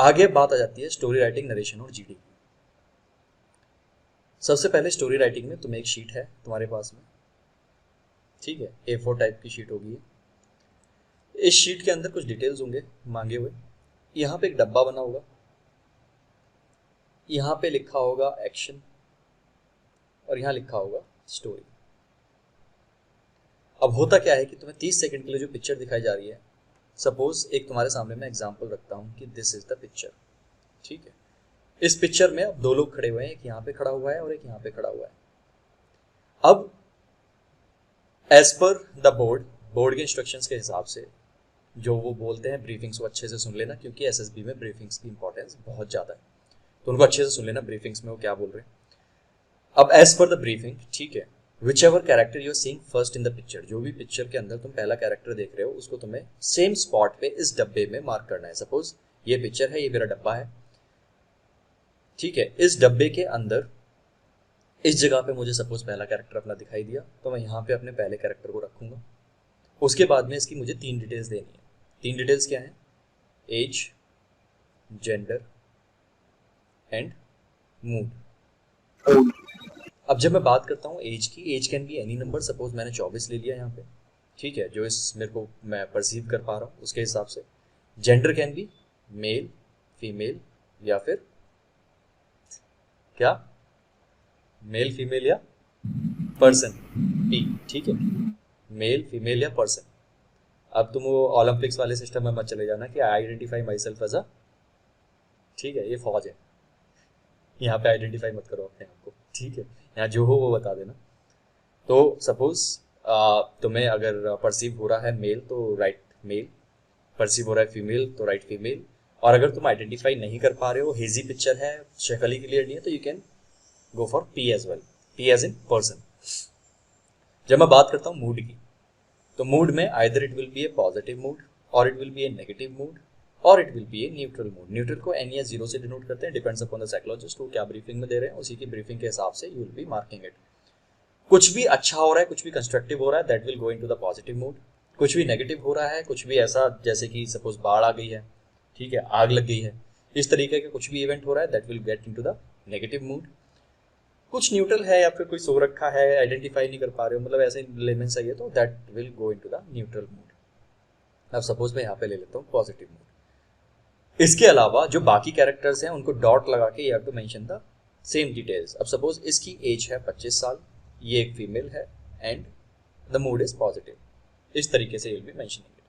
आगे बात आ जाती है स्टोरी राइटिंग, नरेशन और जीडी। सबसे पहले स्टोरी राइटिंग में तुम्हें एक शीट है तुम्हारे पास में, ठीक है, A4 टाइप की शीट होगी। इस शीट के अंदर कुछ डिटेल्स होंगे मांगे हुए। यहाँ पे एक डब्बा बना होगा, यहाँ पे लिखा होगा एक्शन और यहाँ लिखा होगा स्टोरी। अब होता क्या है कि तुम्हें 30 सेकंड के लिए जो पिक्चर दिखाई जा रही है, सपोज एक तुम्हारे सामने मैं एग्जांपल रखता हूँ कि दिस इज द पिक्चर, ठीक है। इस पिक्चर में अब दो लोग खड़े हुए हैं, एक यहाँ पे खड़ा हुआ है और एक यहाँ पे खड़ा हुआ है। अब एज पर द बोर्ड के इंस्ट्रक्शंस के हिसाब से जो वो बोलते हैं, ब्रीफिंग्स को अच्छे से सुन लेना, क्योंकि एसएसबी में ब्रीफिंग्स की इंपॉर्टेंस बहुत ज़्यादा है, तो उनको अच्छे से सुन लेना ब्रीफिंग्स में वो क्या बोल रहे हैं। अब एज पर द ब्रीफिंग, ठीक है, whichever character you are seeing first in the picture, जो भी पिक्चर के अंदर तुम पहला कैरेक्टर देख रहे हो उसको तुम्हें सेम स्पॉट पे इस डब्बे में मार्क करना है। सपोज ये पिक्चर है, ये मेरा डब्बा है, ठीक है। इस डब्बे के अंदर इस जगह पे मुझे सपोज पहला कैरेक्टर अपना दिखाई दिया, तो मैं यहाँ पे अपने पहले कैरेक्टर को रखूंगा। उसके बाद में इसकी मुझे 3 डिटेल्स देनी है। 3 डिटेल्स क्या है? Age, gender and mood. अब जब मैं बात करता हूँ एज की, age can be any number. Suppose मैंने 24 ले लिया यहाँ पे, ठीक है, जो इस मेरे को मैं परसीव कर पा रहा हूँ उसके हिसाब से। Gender can be male, female या फिर क्या, मेल, फीमेल या पर्सन, पी, ठीक है, मेल, फीमेल या पर्सन। अब तुम वो ओलंपिक्स वाले सिस्टम में मत चले जाना कि I identify myself as a, ठीक है, ये फौज है, यहाँ पे आइडेंटिफाई मत करो अपने आप को, ठीक है। यहाँ जो हो वो बता देना। तो सपोज तुम्हें अगर परसीव हो रहा है मेल तो राइट मेल, परसीव हो रहा है फीमेल तो राइट फीमेल। और अगर तुम आइडेंटिफाई नहीं कर पा रहे हो, हेजी पिक्चर है, शक्ल ही क्लियर नहीं है, तो you can go for P as well, P as in person. जब मैं बात करता हूँ मूड की, तो मूड में either it will be a positive mood और it will be a negative mood और it will be a neutral mood. Neutral को एन या 0 से डिनोट करते हैं, डिपेंड्स अपॉन द साइकोलॉजिस्ट वो क्या ब्रीफिंग में दे रहे हैं, उसी की ब्रीफिंग के हिसाब से you will be marking it. कुछ भी अच्छा हो रहा है, कुछ भी कंस्ट्रक्टिव हो रहा है, that will go into the positive mood. कुछ भी नेगेटिव हो रहा है, कुछ भी ऐसा जैसे कि सपोज बाढ़ आ गई है, ठीक है, आग लग गई है, इस तरीके का कुछ भी इवेंट हो रहा है, that will get into the negative mood. कुछ न्यूट्रल है या फिर कोई सो रखा है, आइडेंटिफाई नहीं कर पा रहे हो, मतलब ऐसे लेमन सही है, तो that will go into the neutral mood. अब सपोज मैं यहाँ पे ले लेता हूँ पॉजिटिव मूड। इसके अलावा जो बाकी कैरेक्टर्स हैं उनको डॉट लगा के you have to mention the same details. अब सपोज इसकी एज है 25 साल, ये एक फीमेल है and the mood is positive, इस तरीके से विल बी मेंशनिंग इट।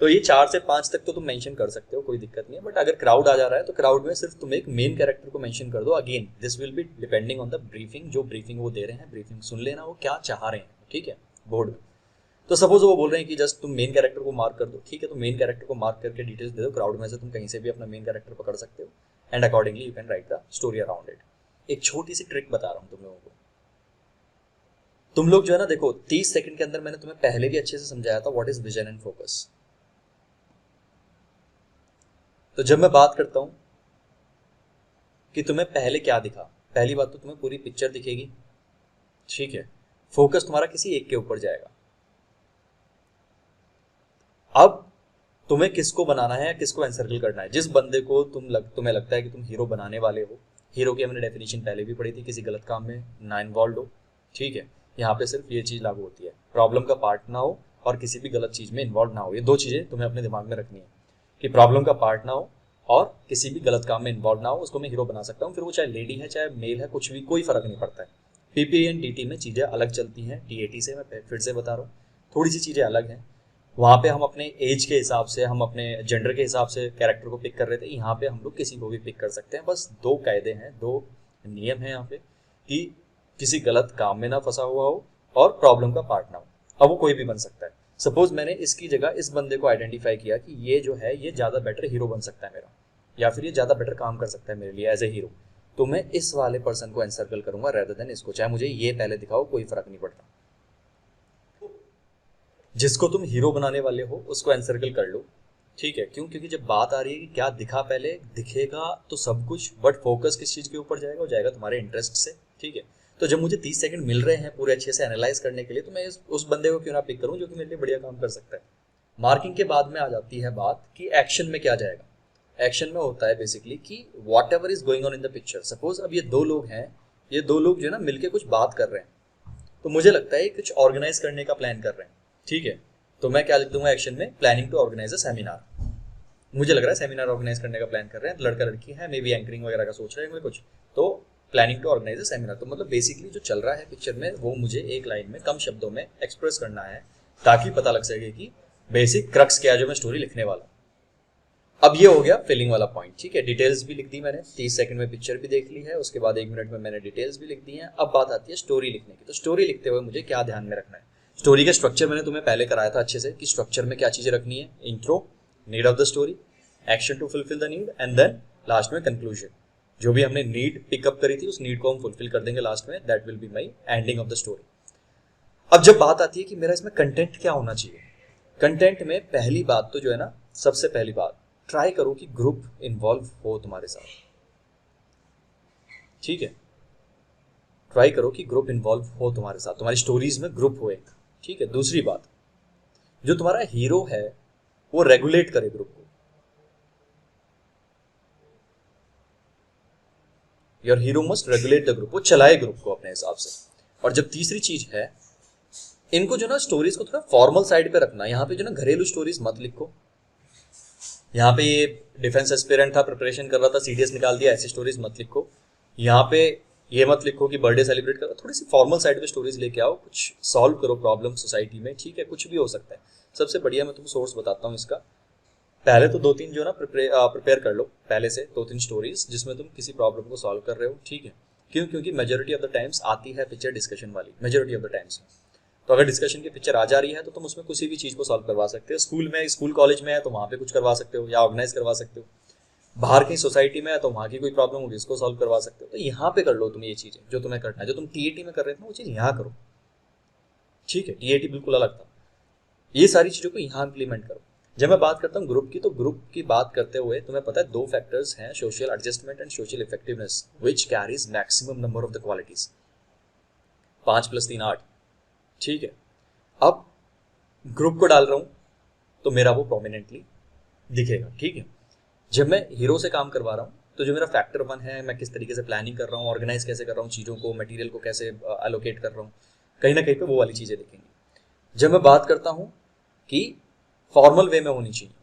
तो ये 4 से 5 तक तो तुम मेंशन कर सकते हो, कोई दिक्कत नहीं है। बट अगर क्राउड आ जा रहा है तो क्राउड में सिर्फ तुम एक मेन कैरेक्टर को मेंशन कर दो। Again this will be depending on the briefing, जो ब्रीफिंग वो दे रहे हैं, ब्रीफिंग सुन लेना वो क्या चाह रहे हैं, ठीक है, बोर्ड में। तो सपोज वो बोल रहे हैं कि जस्ट तुम मेन कैरेक्टर को मार्क कर दो, ठीक है, तो मेन कैरेक्टर को मार्क करके डिटेल्स दे दो। क्राउड में से तुम कहीं से भी अपना मेन कैरेक्टर पकड़ सकते हो and accordingly you can write the story around it. एक छोटी सी ट्रिक बता रहा हूँ तुम लोगों को। तुम लोग जो है ना, देखो 30 सेकंड के अंदर मैंने तुम्हें पहले भी अच्छे से समझाया था what is vision and focus. तो जब मैं बात करता हूं कि तुम्हें पहले क्या दिखा, पहली बात तो तुम्हें पूरी पिक्चर दिखेगी, ठीक है, फोकस तुम्हारा किसी एक के ऊपर जाएगा। अब तुम्हें किसको बनाना है, किसको एनसर्कल करना है, जिस बंदे को तुम्हें लगता है कि तुम हीरो बनाने वाले हो। हीरो की हमने डेफिनेशन पहले भी पढ़ी थी, किसी गलत काम में ना इन्वॉल्व हो, ठीक है। यहाँ पे सिर्फ ये चीज लागू होती है, प्रॉब्लम का पार्ट ना हो और किसी भी गलत चीज में इन्वॉल्व ना हो। ये 2 चीजें तुम्हें अपने दिमाग में रखनी है कि प्रॉब्लम का पार्ट ना हो और किसी भी गलत काम में इन्वॉल्व ना हो, उसको मैं हीरो बना सकता हूँ। फिर वो चाहे लेडी है चाहे मेल है, कुछ भी, कोई फर्क नहीं पड़ता है। पीपी एंड डीटी में चीजें अलग चलती हैं, टीएटी से मैं फिर से बता रहा हूँ, थोड़ी सी चीजें अलग हैं। वहाँ पे हम अपने एज के हिसाब से, हम अपने जेंडर के हिसाब से कैरेक्टर को पिक कर रहे थे, यहाँ पे हम लोग किसी को भी पिक कर सकते हैं। बस 2 कायदे हैं, 2 नियम हैं यहाँ पे कि किसी गलत काम में ना फंसा हुआ हो और प्रॉब्लम का पार्ट ना हो। अब वो कोई भी बन सकता है। सपोज मैंने इसकी जगह इस बंदे को आइडेंटिफाई किया कि ये जो है ये ज्यादा बेटर हीरो बन सकता है मेरा, या फिर ये ज्यादा बेटर काम कर सकता है मेरे लिए एज ए हीरो, तो मैं इस वाले पर्सन को एनसर्कल करूंगा रेदर देन इसको। चाहे मुझे ये पहले दिखाओ, कोई फर्क नहीं पड़ता। जिसको तुम हीरो बनाने वाले हो उसको एनसर्कल कर लो, ठीक है। क्यों? क्योंकि जब बात आ रही है कि क्या दिखा, पहले दिखेगा तो सब कुछ, बट फोकस किस चीज के ऊपर जाएगा, वो जाएगा तुम्हारे इंटरेस्ट से, ठीक है। तो जब मुझे 30 सेकंड मिल रहे हैं पूरे अच्छे से एनालाइज करने के लिए, तो मैं उस बंदे को क्यों ना पिक करूं जो कि मेरे लिए बढ़िया काम कर सकता है। मार्किंग के बाद में आ जाती है बात कि एक्शन में क्या जाएगा। एक्शन में होता है बेसिकली कि what ever is going on in the picture. Suppose अब ये दो लोग हैं, ये दो लोग जो है ना मिलके कुछ बात कर रहे हैं, तो मुझे लगता है कुछ ऑर्गेनाइज करने का प्लान कर रहे हैं, ठीक है। तो मैं क्या लिख दूंगा एक्शन में, planning to organise a seminar. मुझे लग रहा है सेमिनार ऑर्गेनाइज करने का प्लान कर रहे हैं, लड़का लड़की है, मे बी एंकरिंग वगैरह का सोच रहे हैं कुछ, तो planning to organise a seminar. तो मतलब बेसिकली जो चल रहा है पिक्चर में वो मुझे एक लाइन में कम शब्दों में एक्सप्रेस करना है, ताकि पता लग सके कि बेसिक क्रक्स क्या है जो मैं स्टोरी लिखने वाला। अब ये हो गया फिलिंग वाला पॉइंट, ठीक है। डिटेल्स भी लिख दी मैंने, 30 सेकंड में पिक्चर भी देख ली है, उसके बाद 1 मिनट में मैंने डिटेल्स भी लिख दी हैं। अब बात आती है स्टोरी लिखने की। तो स्टोरी लिखते हुए मुझे क्या ध्यान में रखना है। स्टोरी का स्ट्रक्चर मैंने तुम्हें पहले कराया था अच्छे से कि स्ट्रक्चर में क्या चीजें रखनी है। Intro, need of the story, action to fulfil the need, and then last में कंक्लूजन। जो भी हमने नीड पिकअप करी थी उस नीड को हम फुलफिल कर देंगे लास्ट में, that will be my ending of the story. अब जब बात आती है कि मेरा इसमें कंटेंट क्या होना चाहिए, कंटेंट में पहली बात तो जो है ना, सबसे पहली बात, ट्राई करो कि ग्रुप इन्वॉल्व हो तुम्हारे साथ, ठीक है। ट्राई करो कि ग्रुप इन्वॉल्व हो तुम्हारे साथ, तुम्हारी स्टोरीज में ग्रुप हो एक, ठीक है। दूसरी बात, जो तुम्हारा हीरो है वो रेगुलेट करे ग्रुप को। Your hero must regulate the group, वो चलाए ग्रुप को अपने हिसाब से। और जब तीसरी चीज है, इनको जो ना स्टोरीज को थोड़ा फॉर्मल साइड पे रखना। यहाँ पे जो ना घरेलू स्टोरीज मत लिखो। यहाँ पे ये डिफेंस एस्पिरेंट था, प्रिपरेशन कर रहा था, सीडीएस निकाल दिया, ऐसी स्टोरीज मत लिखो। यहाँ पे ये मत लिखो कि बर्थडे सेलिब्रेट करो। थोड़ी सी फॉर्मल साइड पे स्टोरीज लेके आओ, कुछ सॉल्व करो प्रॉब्लम सोसाइटी में, ठीक है। कुछ भी हो सकता है। सबसे बढ़िया मैं तुमको सोर्स बताता हूँ इसका। पहले तो 2-3 जो ना प्रिपेयर कर लो पहले से, 2-3 स्टोरीज जिसमें तुम किसी प्रॉब्लम को सॉल्व कर रहे हो, ठीक है। क्यों? क्योंकि मेजोरिटी ऑफ द टाइम्स आती है पिक्चर डिस्कशन वाली, मेजोरिटी ऑफ द टाइम्स। तो अगर डिस्कशन की पिक्चर आ जा रही है तो तुम उसमें किसी भी चीज को सॉल्व करवा सकते हो। स्कूल में, स्कूल कॉलेज में है तो वहां पे कुछ करवा सकते हो या ऑर्गेनाइज करवा सकते हो। बाहर की सोसाइटी में है तो वहां की कोई प्रॉब्लम होगी, इसको सॉल्व करवा सकते हो। तो यहाँ पे कर लो तुम ये चीजें जो तुम्हें करना है। जो तुम टीएटी में कर रहे थे ना वो चीज यहाँ करो, ठीक है। टीएटी बिल्कुल अलग था। ये सारी चीजों को यहाँ इंप्लीमेंट करो। जब मैं बात करता हूँ ग्रुप की, तो ग्रुप की बात करते हुए तुम्हें पता है 2 फैक्टर्स हैं, social adjustment and social effectiveness, which carries maximum number of the qualities. 5 + 3 8, ठीक है। अब ग्रुप को डाल रहा हूं तो मेरा वो प्रोमिनेंटली दिखेगा, ठीक है। जब मैं हीरो से काम करवा रहा हूं तो जो मेरा फैक्टर 1 है, मैं किस तरीके से प्लानिंग कर रहा हूँ, ऑर्गेनाइज कैसे कर रहा हूँ चीज़ों को, मटेरियल को कैसे एलोकेट कर रहा हूँ, कहीं ना कहीं पे वो वाली चीज़ें दिखेंगी। जब मैं बात करता हूँ कि फॉर्मल वे में होनी चाहिए,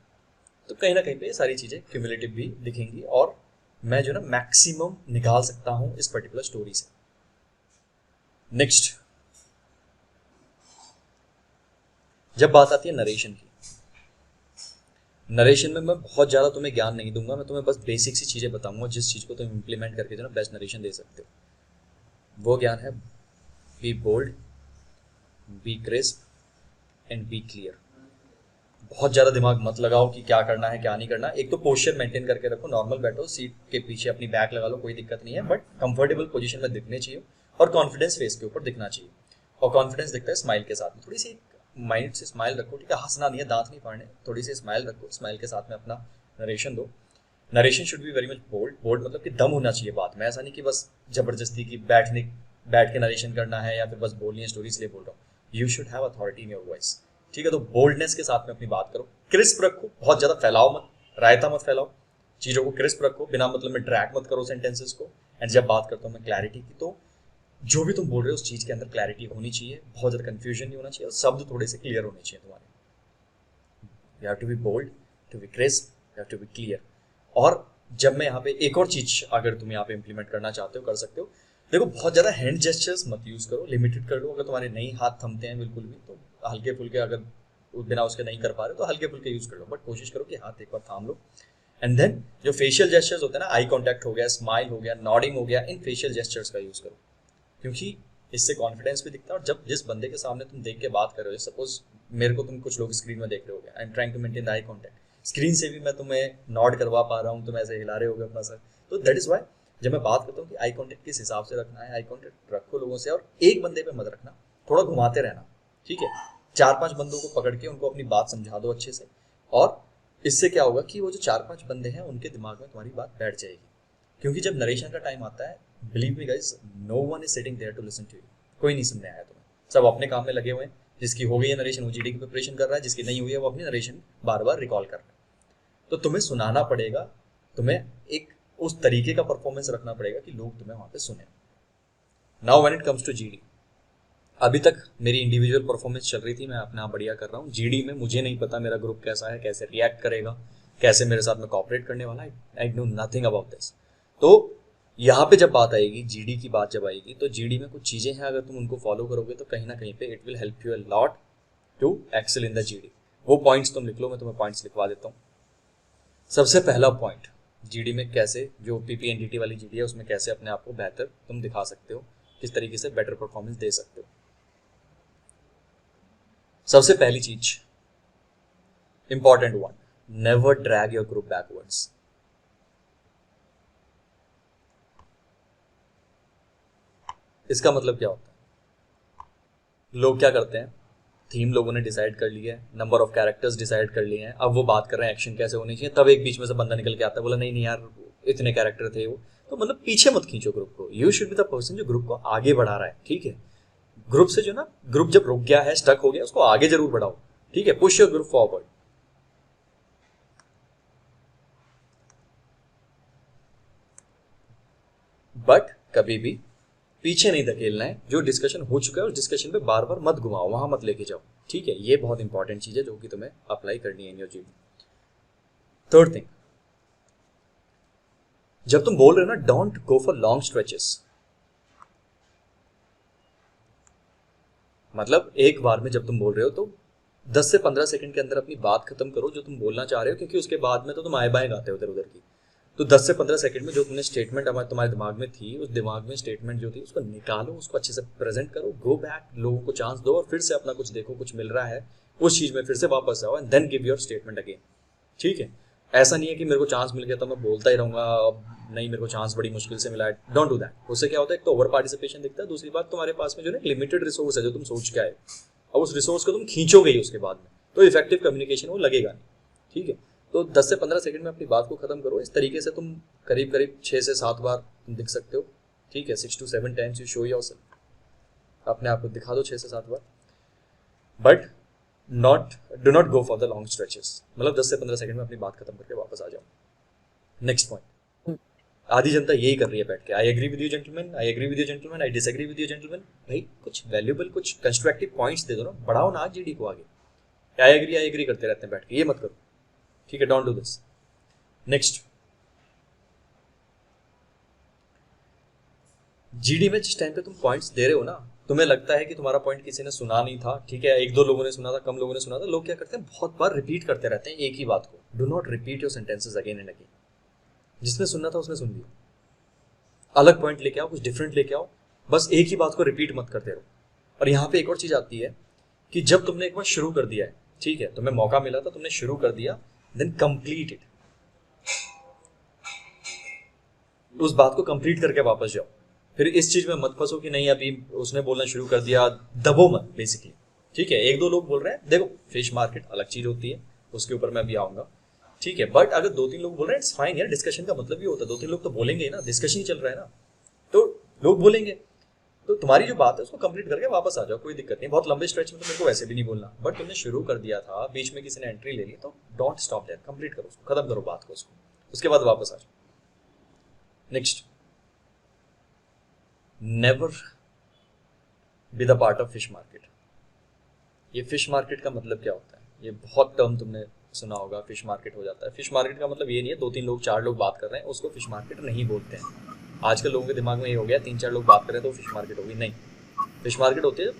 तो कहीं ना कहीं पे ये सारी चीज़ें क्यूमुलेटिव भी दिखेंगी और मैं जो ना मैक्सिमम निकाल सकता हूँ इस पर्टिकुलर स्टोरी से। नेक्स्ट, जब बात आती है नरेशन की, नरेशन में मैं बहुत ज़्यादा तुम्हें ज्ञान नहीं दूंगा, मैं तुम्हें बस बेसिक सी चीज़ें बताऊंगा जिस चीज़ को तुम इंप्लीमेंट करके जो ना बेस्ट नरेशन दे सकते हो। वो ज्ञान है be bold, be crisp and be clear. बहुत ज़्यादा दिमाग मत लगाओ कि क्या करना है क्या नहीं करना। एक तो पोस्चर मेंटेन करके रखो, नॉर्मल बैठो, सीट के पीछे अपनी बैक लगा लो, कोई दिक्कत नहीं है, बट कंफर्टेबल पोजीशन में दिखने चाहिए और कॉन्फिडेंस फेस के ऊपर दिखना चाहिए। और कॉन्फिडेंस दिखता है स्माइल के साथ में। थोड़ी सी माइंड से स्माइल रखो, ठीक है। हंसना नहीं है, दांत नहीं फाड़ने, थोड़ी सी स्माइल रखो, स्माइल के साथ में अपना नरेशन दो। Narration should be very much bold. Bold मतलब कि दम होना चाहिए बात में, ऐसा नहीं कि बस जबरदस्ती की बैठ के नरेशन करना है या फिर बस बोलनी है स्टोरी, इसलिए बोल रहा हूँ। You should have authority in your voice, ठीक है। तो बोल्डनेस के साथ में अपनी बात करो, क्रिस्प रखो, बहुत ज्यादा फैलाओ मत, रायता मत फैलाओ, चीजों को क्रिस्प रखो, बिना मतलब में ड्रैग मत करो सेंटेंसेस को। एंड जब बात करता हूँ मैं क्लैरिटी की, तो जो भी तुम बोल रहे हो उस चीज के अंदर क्लैरिटी होनी चाहिए, बहुत ज्यादा कंफ्यूजन नहीं होना चाहिए और शब्द थोड़े से क्लियर होने चाहिए तुम्हारे। You have to be bold, to be crisp, you have to be clear. और जब मैं यहाँ पे एक और चीज अगर तुम यहाँ पे इंप्लीमेंट करना चाहते हो कर सकते हो। देखो, बहुत ज्यादा हैंड जेस्चर्स मत यूज करो, लिमिटेड कर लो। अगर तुम्हारे नहीं हाथ थमते हैं बिल्कुल भी, तो हल्के फुल्के, अगर बिना उसके नहीं कर पा रहे तो हल्के फुल्के यूज कर लो, बट कोशिश करो कि हाथ एक बार थाम लो। एंड देन जो फेशियल जेस्चर्स होते हैं ना, आई कॉन्टैक्ट हो गया, स्माइल हो गया, नॉडिंग हो गया, इन फेशियल जेस्चर्स का यूज करो, क्योंकि इससे कॉन्फिडेंस भी दिखता है। और जब जिस बंदे के सामने तुम देख के बात कर रहे हो, सपोज मेरे को तुम कुछ लोग स्क्रीन में देख रहे हो, I am trying to maintain the eye contact, screen से भी मैं तुम्हें नॉड करवा पा रहा हूँ, तुम ऐसे हिला रहे होगे अपना सर, तो दैट इज वाई जब मैं बात करता हूँ कि आई कॉन्टैक्ट किस हिसाब से रखना है, आई कॉन्टैक्ट रखो लोगों से, और एक बंदे पे मत रखना, थोड़ा घुमाते रहना, ठीक है। 4-5 बंदों को पकड़ के उनको अपनी बात समझा दो अच्छे से, और इससे क्या होगा कि वो जो 4-5 बंदे हैं उनके दिमाग में तुम्हारी बात बैठ जाएगी। क्योंकि जब नरेशन का टाइम आता है, believe me guys, no one is sitting there to listen to you. कोई नहीं सुनने आया तुम्हें, सब अपने काम में लगे हुए हैं। जिसकी हो गई है नरेशन वो जीडी की प्रिपरेशन कर रहा है, जिसकी नहीं हुई है वो अपनी नरेशन बार बार रिकॉल कर रहा है। तो तुम्हें सुनाना पड़ेगा तुम्हें एक उस तरीके का परफॉर्मेंस रखना पड़ेगा कि लोग तुम्हें वहां पे सुने। Now when it comes to GD, अभी तक मेरी इंडिविजुअल परफॉर्मेंस चल रही थी, मैं अपना बढ़िया कर रहा हूँ। जीडी में मुझे नहीं पता मेरा ग्रुप कैसा है, कैसे रिएक्ट करेगा, कैसे मेरे साथ में कोऑपरेट करने वाला है। I know nothing about this. तो यहाँ पे जब बात आएगी, जीडी की बात जब आएगी, तो जीडी में कुछ चीजें हैं, अगर तुम उनको फॉलो करोगे तो कहीं ना कहीं पे it will help you a lot to excel in the GD. वो पॉइंट्स तुम लिख लो, मैं तुम्हें पॉइंट्स लिखवा देता हूँ। सबसे पहला पॉइंट, जीडी में कैसे, जो पीपीएनडीटी वाली जीडी है उसमें कैसे अपने आप को बेहतर तुम दिखा सकते हो, किस तरीके से बेटर परफॉर्मेंस दे सकते हो। सबसे पहली चीज, important one, never drag your group backwards. इसका मतलब क्या होता है? लोग क्या करते हैं, थीम लोगों ने डिसाइड कर लिया है, नंबर ऑफ कैरेक्टर्स डिसाइड कर लिए हैं, अब वो बात कर रहे हैं एक्शन कैसे होनी चाहिए, तब एक बीच में से बंदा निकल के आता है, बोला नहीं नहीं यार इतने कैरेक्टर थे वो। तो मतलब पीछे मत खींचो ग्रुप को, you should be the person जो ग्रुप को आगे बढ़ा रहा है। ठीक है, ग्रुप से जो ना, ग्रुप जब रुक गया है, स्टक हो गया, उसको आगे जरूर बढ़ाओ। ठीक है, push your group forward. But कभी भी पीछे नहीं धकेलना है। जो डिस्कशन हो चुका है उस डिस्कशन पे बार बार मत घुमाओ, वहां मत लेके जाओ। ठीक है, ये बहुत इंपॉर्टेंट चीज है जो कि तुम्हें अप्लाई करनी है in your GD. Third thing, जब तुम बोल रहे हो ना, don't go for long stretches. मतलब एक बार में जब तुम बोल रहे हो तो 10 से 15 सेकंड के अंदर अपनी बात खत्म करो जो तुम बोलना चाह रहे हो, क्योंकि उसके बाद में तो तुम आए बाएं गाते हो उधर उधर की। तो 10 से 15 सेकंड में जो तुमने स्टेटमेंट तुम्हारे दिमाग में थी, उस दिमाग में स्टेटमेंट जो थी उसको निकालो, उसको अच्छे से प्रेजेंट करो, गो बैक, लोगों को चांस दो और फिर से अपना कुछ देखो, कुछ मिल रहा है उस चीज में फिर से वापस आओ and then give your statement again. ठीक है, ऐसा नहीं है कि मेरे को चांस मिल गया तो मैं बोलता ही रहूंगा, अब नहीं मेरे को चांस बड़ी मुश्किल से मिला है, डोंट डू दैट। उससे क्या होता है, एक तो ओवर पार्टिसिपेशन दिखता है, दूसरी बात तुम्हारे पास में जो है लिमिटेड रिसोर्स है जो तुम सोच के आए, और उस रिसोर्स को तुम खींचोगे ही उसके बाद में, तो इफेक्टिव कम्युनिकेशन वो लगेगा नहीं। ठीक है, तो 10 से 15 सेकंड में अपनी बात को खत्म करो। इस तरीके से तुम करीब करीब 6 से 7 बार तुम दिख सकते हो। ठीक है, 6 to 7 times you show yourself, अपने आप को दिखा दो 6 से 7 बार। But do not go for the long stretches. मतलब 10 से 15 सेकंड में अपनी बात खत्म करके वापस आ जाओ। नेक्स्ट पॉइंट, आधी जनता यही कर रही है बैठ के, I agree with you gentleman, I agree with you gentleman, I disagree with you gentleman. भाई कुछ वैल्यूएबल, कुछ कंस्ट्रक्टिव पॉइंट्स दे दो ना, बढ़ाओ ना जीडी को आगे। आई एग्री करते रहते हैं बैठ के, ये मत करो। ठीक है, don't do this. Next, GD में जिस टाइम पे तुम पॉइंट्स दे रहे हो ना, तुम्हें लगता है कि तुम्हारा पॉइंट किसी ने सुना नहीं था, ठीक है, 1-2 लोगों ने सुना था, कम लोगों ने सुना था, लोग क्या करते हैं बहुत बार रिपीट करते रहते हैं एक ही बात को। Do not repeat your sentences again and again. जिसने सुनना था उसने सुन लिया, अलग पॉइंट लेके आओ, कुछ डिफरेंट लेके आओ, बस एक ही बात को रिपीट मत करते रहो। और यहाँ पे एक और चीज आती है कि जब तुमने एक बार शुरू कर दिया है, ठीक है, तुम्हें मौका मिला था, तुमने शुरू कर दिया, देन कंप्लीट इट। उस बात को कंप्लीट करके वापस जाओ। फिर इस चीज में मत फंसो कि नहीं अभी उसने बोलना शुरू कर दिया, दबो मत बेसिकली। ठीक है, 1-2 लोग बोल रहे हैं, देखो फिश मार्केट अलग चीज होती है, उसके ऊपर मैं अभी आऊंगा। ठीक है, बट अगर 2-3 लोग बोल रहे हैं, इट्स फाइन यार, डिस्कशन का मतलब ये होता है 2-3 लोग तो बोलेंगे ना, डिस्कशन ही चल रहा है ना, तो लोग बोलेंगे। तो तुम्हारी जो बात है उसको कंप्लीट करके वापस आ जाओ, कोई दिक्कत नहीं। बहुत लंबे स्ट्रेच में तो मेरे को वैसे भी नहीं बोलना, बट तुमने शुरू कर दिया था, बीच में किसी ने एंट्री ले ली, तो डोंट स्टॉप देयर, कंप्लीट करो उसको, खत्म करो बात को, उसको उसके बाद वापस आ जाओ। Next, never be the part of fish market. ये फिश मार्केट का मतलब क्या होता है, ये बहुत टर्म तुमने सुना होगा, फिश मार्केट हो जाता है। फिश मार्केट का मतलब ये नहीं है 2-3 लोग 4 लोग बात कर रहे हैं उसको फिश मार्केट नहीं बोलते हैं। आजकल लोगों के दिमाग में ये हो गया 3-4 लोग बात कर रहे हैं तो फिश मार्केट होगी, नहीं। फिश मार्केट होती है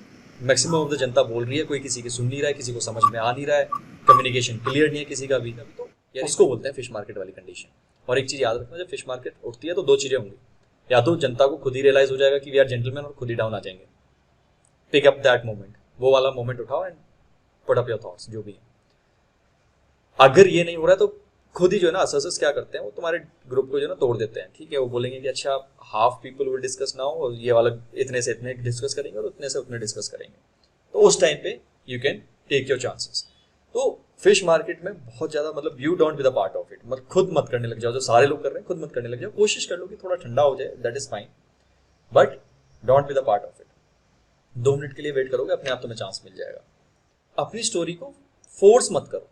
मैक्सिमम ऑफ द जनता बोल रही है, कोई किसी की सुन नहीं रहा है, किसी को समझ में आ नहीं रहा है, कम्युनिकेशन क्लियर नहीं है किसी का भी, तो यार उसको बोलते हैं फिश मार्केट वाली कंडीशन। और एक चीज याद रखना, जब फिश मार्केट उठती है तो 2 चीजें होंगी, या तो जनता को खुद ही रियलाइज हो जाएगा कि वी आर जेंटलमैन और खुद ही डाउन आ जाएंगे, पिक अप दैट मोमेंट, वो वाला मोमेंट उठाओ and put up your thoughts जो भी है। अगर ये नहीं हो रहा है तो खुद ही जो है ना असर्स क्या करते हैं, वो तुम्हारे ग्रुप को जो है ना तोड़ देते हैं। ठीक है, वो बोलेंगे कि अच्छा half people will discuss now, और ये वाला इतने से इतने डिस्कस करेंगे और उतने से उतने डिस्कस करेंगे, तो उस टाइम पे you can take your chances. तो फिश मार्केट में बहुत ज्यादा मतलब you don't be the part of it, मतलब खुद मत करने लग जाओ, जो सारे लोग कर रहे हैं खुद मत करने लग जाओ, कोशिश कर लो कि थोड़ा ठंडा हो जाए, that is fine, but don't be the part of it. 2 minute के लिए वेट करोगे, अपने आप तुम्हें चांस मिल जाएगा। अपनी स्टोरी को फोर्स मत करो,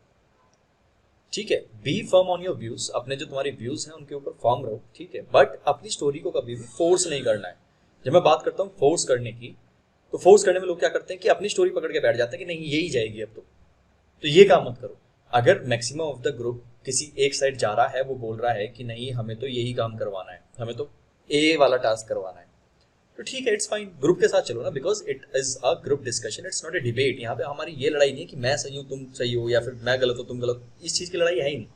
ठीक है। Be firm on your views, अपने जो तुम्हारे व्यूज हैं उनके ऊपर फर्म रहो, ठीक है, बट अपनी स्टोरी को कभी भी फोर्स नहीं करना है। जब मैं बात करता हूँ फोर्स करने की, तो फोर्स करने में लोग क्या करते हैं कि अपनी स्टोरी पकड़ के बैठ जाते हैं कि नहीं यही जाएगी अब तो ये काम मत करो। अगर मैक्सिमम ऑफ द ग्रुप किसी एक साइड जा रहा है, वो बोल रहा है कि नहीं हमें तो यही काम करवाना है, हमें तो ए वाला टास्क करवाना है, तो ठीक है, इट्स फाइन, ग्रुप के साथ चलो ना, because it is a group discussion, it's not a debate. यहाँ पे हमारी ये लड़ाई नहीं है कि मैं सही हूँ तुम सही हो, या फिर मैं गलत हूँ तुम गलत, इस चीज की लड़ाई है ही नहीं।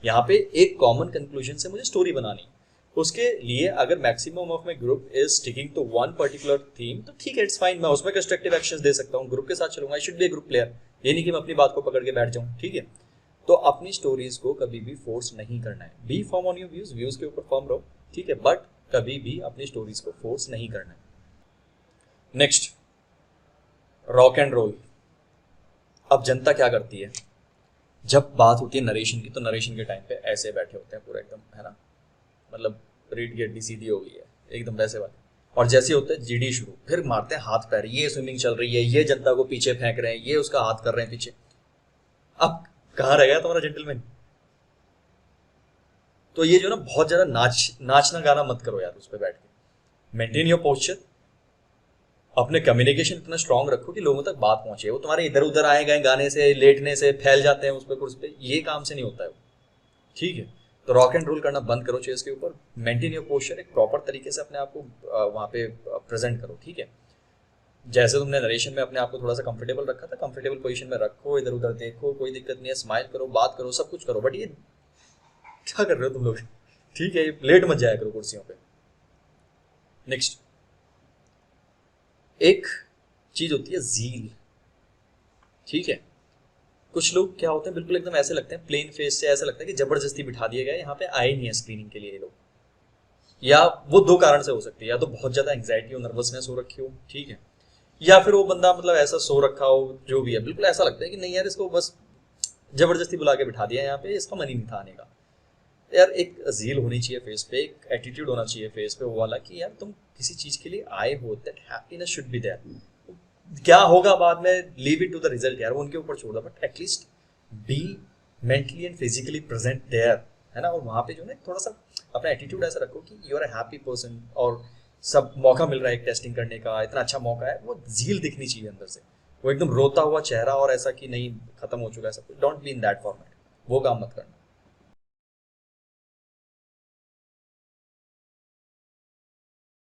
यहाँ पे एक कॉमन कंक्लूजन से मुझे स्टोरी बनानी, उसके लिए अगर maximum of my group is sticking to one particular theme, तो ठीक है, इट्स फाइन, मैं उसमें कंस्ट्रक्टिव एक्शंस दे सकता हूँ, ग्रुप के साथ चलूंगा, I should be A group player. ये नहीं कि मैं अपनी बात को पकड़ के बैठ जाऊँ, ठीक है। तो अपनी स्टोरीज को कभी भी फोर्स नहीं करना है। Be firm on your views, views के ऊपर फर्म रहो, ठीक है, बट कभी भी अपनी स्टोरीज को फोर्स नहीं करना है। Next, rock and roll. अब जनता क्या करती है, जब बात होती है नरेशन की, तो नरेशन के टाइम पे ऐसे बैठे होते हैं पूरा एकदम, है ना, मतलब रीड की हड्डी सीधी हो गई है एकदम वैसे वाले, और जैसे होता है जीडी शुरू, फिर मारते हैं हाथ पैर, ये स्विमिंग चल रही है, ये जनता को पीछे फेंक रहे हैं, ये उसका हाथ कर रहे हैं पीछे। अब कहाँ रह गया तुम्हारा जेंटलमैन? तो ये जो ना बहुत ज्यादा नाचना गाना मत करो यार उस पर बैठ के। मेंटेन योर पोस्चर, अपने कम्युनिकेशन इतना स्ट्रांग रखो कि लोगों तक बात पहुंचे। वो तुम्हारे इधर उधर आए गए गाने से, लेटने से फैल जाते हैं उस पर कुर्स पे, ये काम से नहीं होता है वो, ठीक है। तो रॉक एंड रोल करना बंद करो चेयर्स के ऊपर, मेंटेन योर पोस्चर, एक प्रॉपर तरीके से अपने आप को वहाँ पे प्रेजेंट करो, ठीक है। जैसे तुमने नरेशन में अपने आप को थोड़ा सा कंफर्टेबल रखा था, कंफर्टेबल पोजीशन में रखो, इधर उधर देखो, कोई दिक्कत नहीं है, स्माइल करो, बात करो, सब कुछ करो, बट ये क्या कर रहे हो तुम लोग, ठीक है, लेट मत जाया करो कुर्सियों पे। नेक्स्ट, एक चीज होती है जील, ठीक है। कुछ लोग क्या होते हैं, बिल्कुल एकदम ऐसे लगते हैं प्लेन फेस से, ऐसा लगता है कि जबरदस्ती बिठा दिया गया, यहाँ पे आए नहीं है स्क्रीनिंग के लिए ये लोग। या वो दो कारण से हो सकती है, या तो बहुत ज्यादा एंग्जाइटी और नर्वसनेस हो रखी हो, ठीक है, या फिर वो बंदा मतलब ऐसा सो रखा हो, जो भी है, बिल्कुल ऐसा लगता है कि नहीं यार इसको बस जबरदस्ती बुला के बिठा दिया यहाँ पे, इसका मन ही नहीं था आने का। यार एक जील होनी चाहिए फेस पे, एक एटीट्यूड होना चाहिए फेस पे, वो वाला कि यार तुम किसी चीज के लिए आए हो, that happiness should be there. क्या होगा बाद में, leave it to the result यार, वो उनके ऊपर छोड़ दो, but at least be mentally and physically present there, है ना। और वहां पे जो है थोड़ा सा अपना एटीट्यूड ऐसा रखो कि you are a happy person, और सब मौका मिल रहा है एक टेस्टिंग करने का, इतना अच्छा मौका है, वो जील दिखनी चाहिए अंदर से, वो एकदम रोता हुआ चेहरा और ऐसा कि नहीं खत्म हो चुका है सब कुछ, don't be in that format, वो काम मत करना।